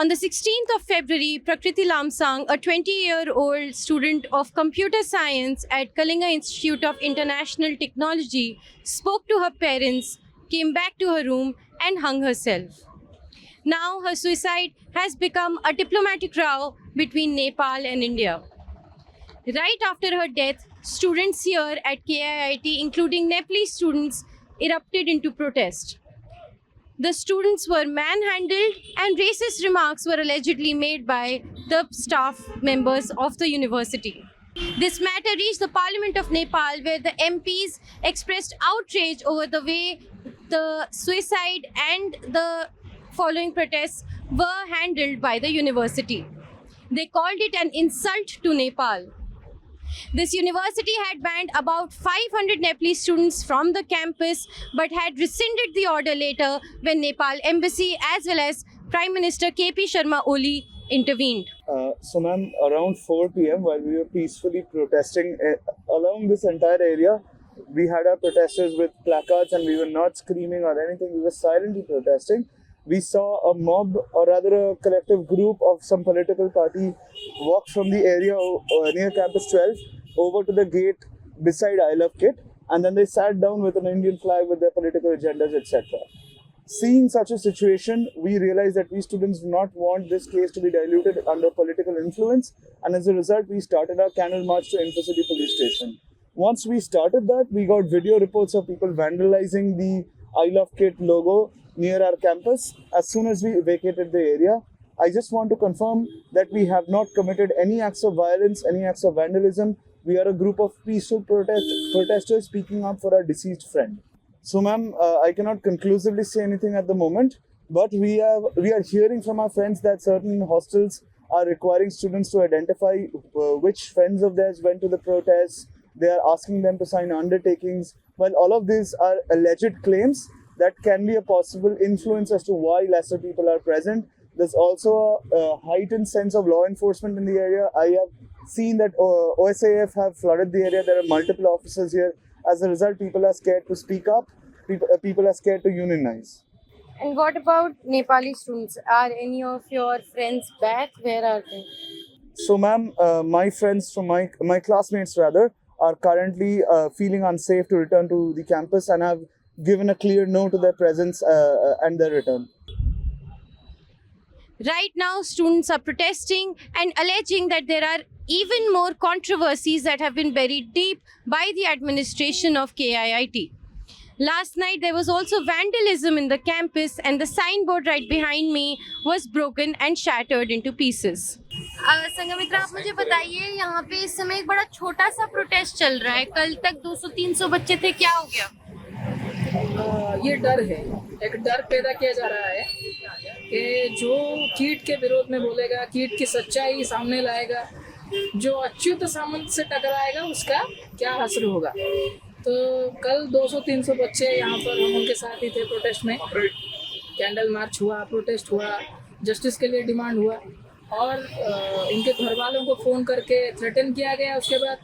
On the 16th of February, Prakriti Lamsang, a 20-year-old student of computer science at Kalinga Institute of International Technology, spoke to her parents, came back to her room and hung herself. Now her suicide has become a diplomatic row between Nepal and India. Right after her death, students here at KIIT, including Nepalese students, erupted into protest. The students were manhandled and racist remarks were allegedly made by the staff members of the university. This matter reached the Parliament of Nepal, where the MPs expressed outrage over the way the suicide and the following protests were handled by the university. They called it an insult to Nepal. This university had banned about 500 Nepalese students from the campus but had rescinded the order later when Nepal Embassy as well as Prime Minister KP Sharma Oli intervened. So ma'am, around 4 p.m. while we were peacefully protesting along this entire area, we had our protesters with placards and we were not screaming or anything, we were silently protesting. We saw a mob, or rather a collective group of some political party walk from the area near Campus 12 over to the gate beside I Love KIT, and then they sat down with an Indian flag with their political agendas, etc. Seeing such a situation, we realized that we students do not want this case to be diluted under political influence, and as a result, we started our candle march to Infocity police station. Once we started that, we got video reports of people vandalizing the I Love KIT logo near our campus. As soon as we vacated the area, I just want to confirm that we have not committed any acts of violence, any acts of vandalism. We are a group of peaceful protesters speaking up for our deceased friend. So ma'am, I cannot conclusively say anything at the moment, but we are hearing from our friends that certain hostels are requiring students to identify which friends of theirs went to the protests. They are asking them to sign undertakings. Well, all of these are alleged claims that can be a possible influence as to why lesser people are present. There's also a heightened sense of law enforcement in the area. I have seen that OSAF have flooded the area. There are multiple officers here. As a result, people are scared to speak up. People are scared to unionize. And what about Nepali students? Are any of your friends back? Where are they? So ma'am, my friends from my classmates rather are currently feeling unsafe to return to the campus and have given a clear no to their presence and their return. Right now, students are protesting and alleging that there are even more controversies that have been buried deep by the administration of KIIT. Last night, there was also vandalism in the campus and the signboard right behind me was broken and shattered into pieces. Sanghamitra, आप मुझे बताइए, यहाँ पे इस समय एक बड़ा छोटा सा प्रोटेस्ट चल रहा है. कल तक 200-300 बच्चे थे, क्या हो गया? ये डर है, एक डर पैदा किया जा रहा है कि जो कीट के विरोध में बोलेगा, कीट की सच्चाई सामने लाएगा, जो अच्युत सामंत से टकराएगा उसका क्या हश्र होगा. तो कल 200-300 बच्चे यहाँ पर हम उनके साथ ही थे प्रोटेस्ट में. कैंडल मार्च हुआ, प्रोटेस्ट हुआ, जस्टिस के लिए डिमांड हुआ और इनके घर वालों को फ़ोन करके थ्रेटन किया गया. उसके बाद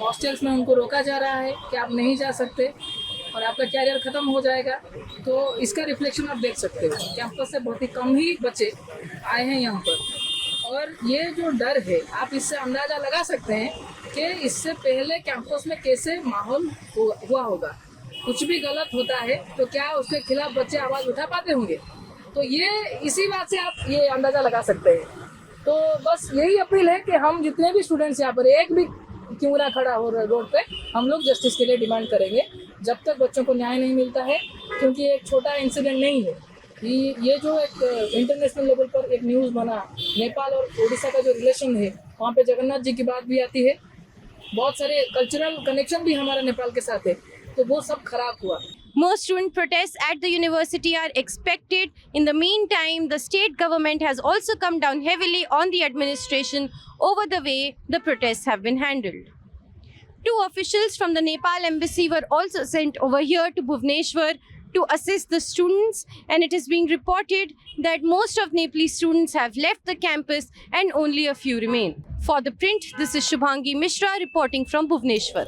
हॉस्टल्स में उनको रोका जा रहा है कि आप नहीं जा सकते और आपका कैरियर ख़त्म हो जाएगा. तो इसका रिफ्लेक्शन आप देख सकते हो. कैंपस से बहुत ही कम ही बच्चे आए हैं यहाँ पर और ये जो डर है आप इससे अंदाज़ा लगा सकते हैं कि इससे पहले कैंपस में कैसे माहौल हुआ होगा. कुछ भी गलत होता है तो क्या उसके खिलाफ बच्चे आवाज़ उठा पाते होंगे. तो ये इसी बात से आप ये अंदाज़ा लगा सकते हैं. तो बस यही अपील है कि हम जितने भी स्टूडेंट्स यहाँ पर एक भी क्यों ना खड़ा हो रोड पे, हम लोग जस्टिस के लिए डिमांड करेंगे जब तक बच्चों को न्याय नहीं मिलता है. क्योंकि एक छोटा इंसिडेंट नहीं है ये जो एक इंटरनेशनल लेवल पर एक न्यूज़ बना, नेपाल और उड़ीसा का जो रिलेशन है वहाँ पे जगन्नाथ जी की बात भी आती है. बहुत सारे कल्चरल कनेक्शन भी हमारा नेपाल के साथ है, तो वो सब खराब हुआ. More student protests at the university are expected. In the meantime, the state government has also come down heavily on the administration over the way the protests have been handled. 2 officials from the Nepal embassy were also sent over here to Bhubaneswar to assist the students, and it is being reported that most of Nepalese students have left the campus and only a few remain. For The Print, this is Shubhangi Mishra reporting from Bhubaneswar.